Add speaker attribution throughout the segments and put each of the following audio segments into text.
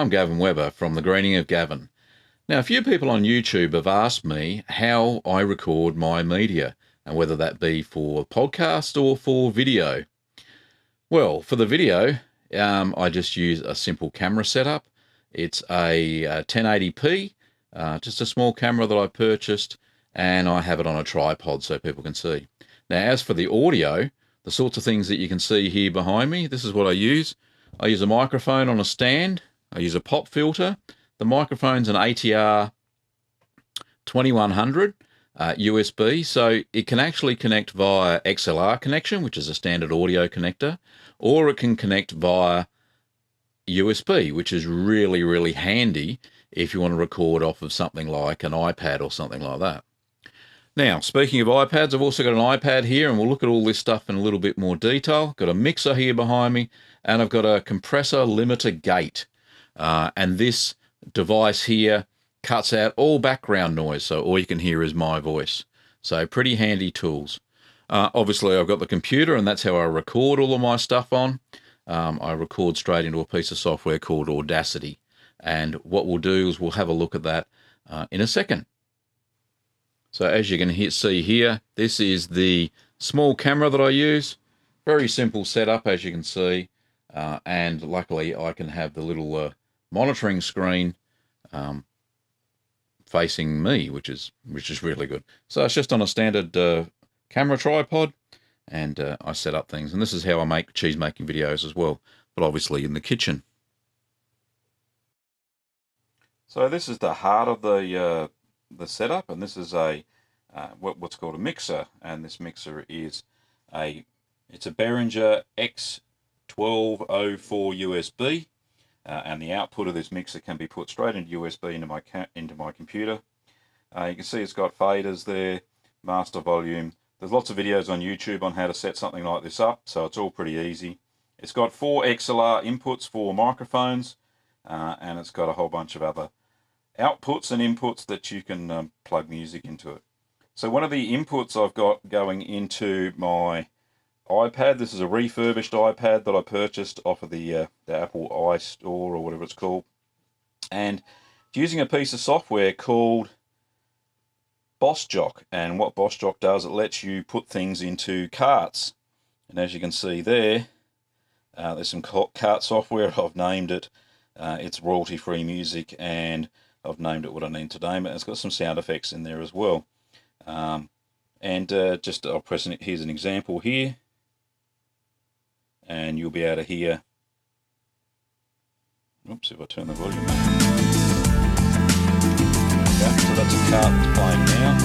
Speaker 1: I'm Gavin Webber from The Greening of Gavin. Now, a few people on YouTube have asked me how I record my media, and whether that be for podcast or for video. Well, for the video, I just use a simple camera setup. It's a 1080p, just a small camera that I purchased, and I have it on a tripod so people can see. Now, as for the audio, the sorts of things that you can see here behind me, this is what I use. I use a microphone on a stand. I use a pop filter. The microphone's an ATR 2100 USB, so it can actually connect via XLR connection, which is a standard audio connector, or it can connect via USB, which is really, really handy if you want to record off of something like an iPad or something like that. Now, speaking of iPads, I've also got an iPad here, and we'll look at all this stuff in a little bit more detail. Got a mixer here behind me, and I've got a compressor limiter gate. And this device here cuts out all background noise, so all you can hear is my voice. So pretty handy tools. Obviously, I've got the computer, and that's how I record all of my stuff on. I record straight into a piece of software called Audacity. And what we'll do is we'll have a look at that in a second. So as you can see here, this is the small camera that I use. Very simple setup, as you can see. And luckily, I can have the little monitoring screen facing me, which is really good. So it's just on a standard camera tripod, and I set up things. And this is how I make cheese making videos as well, but obviously in the kitchen. So this is the heart of the setup, and this is a what's called a mixer, and this mixer is it's a Behringer X1204 USB, and the output of this mixer can be put straight into USB into my computer. You can see it's got faders there, master volume. There's lots of videos on YouTube on how to set something like this up, so it's all pretty easy. It's got 4 XLR inputs for microphones, and it's got a whole bunch of other outputs and inputs that you can plug music into it. So one of the inputs I've got going into my iPad, this is a refurbished iPad that I purchased off of the Apple iStore or whatever it's called, and it's using a piece of software called BossJock. And what BossJock does, it lets you put things into carts, and as you can see there, there's some cart software. I've named it, it's royalty-free music, and I've named it what I need to name it. It's got some sound effects in there as well. Just I'll press it. Here's an example here, and you'll be able to hear. Oops, if I turn the volume up. Okay, so that's a cart that's playing now,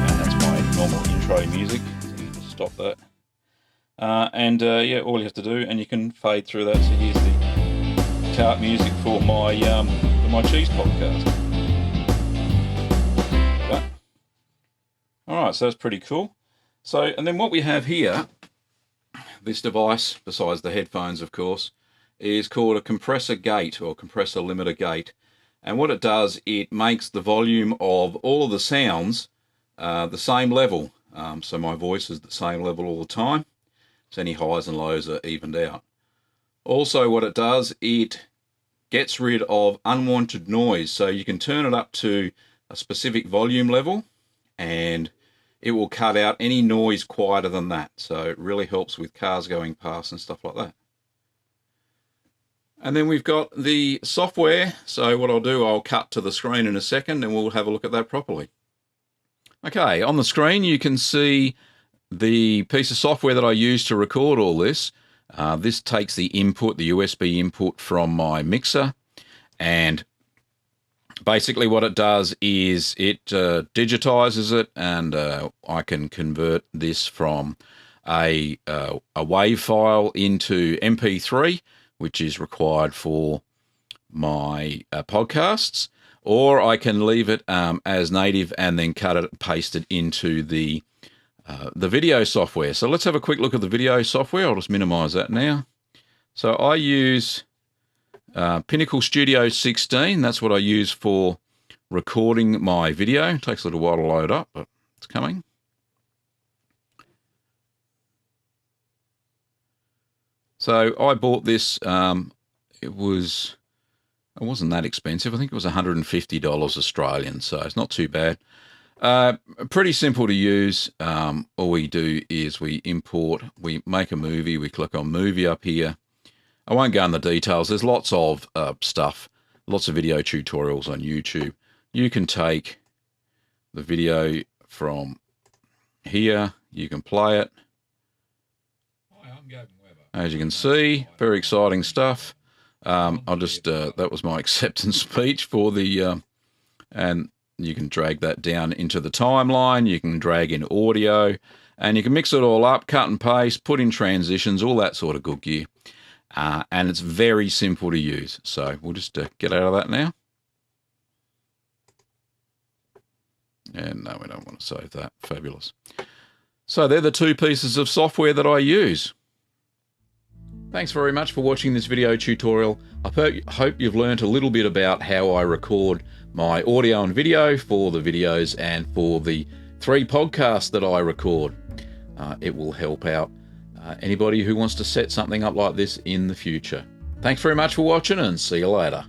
Speaker 1: and that's my normal intro music. So you just stop that. Yeah, all you have to do, and you can fade through that. So here's the cart music for my cheese podcast. Alright, so that's pretty cool. So, and then what we have here, this device, besides the headphones of course, is called a compressor gate or compressor limiter gate. And what it does, it makes the volume of all of the sounds the same level. So my voice is the same level all the time. So any highs and lows are evened out. Also what it does, it gets rid of unwanted noise. So you can turn it up to a specific volume level, and it will cut out any noise quieter than that. So it really helps with cars going past and stuff like that. And then we've got the software. So what I'll do, I'll cut to the screen in a second, and we'll have a look at that properly. Okay, on the screen you can see the piece of software that I use to record all this. This takes the input, the USB input from my mixer, and basically what it does is it digitizes it, and I can convert this from a WAV file into MP3, which is required for my podcasts, or I can leave it as native and then cut it and paste it into the video software. So let's have a quick look at the video software. I'll just minimize that now. So I use Pinnacle Studio 16. That's what I use for recording my video. It takes a little while to load up, but it's coming. So I bought this, it was It wasn't that expensive. I think it was $150 Australian, so it's not too bad. Pretty simple to use. All we do is we import, we make a movie, we click on movie up here. I won't go into the details. There's lots of stuff, lots of video tutorials on YouTube. You can take the video from here, you can play it. As you can see, very exciting stuff. I'll just, that was my acceptance speech for the, and you can drag that down into the timeline. You can drag in audio and you can mix it all up, cut and paste, put in transitions, all that sort of good gear. And it's very simple to use. So we'll just get out of that now. And no, we don't want to save that. Fabulous. So they're the two pieces of software that I use. Thanks very much for watching this video tutorial. I hope you've learned a little bit about how I record my audio and video for the videos and for the 3 podcasts that I record. It will help out anybody who wants to set something up like this in the future. Thanks very much for watching and see you later.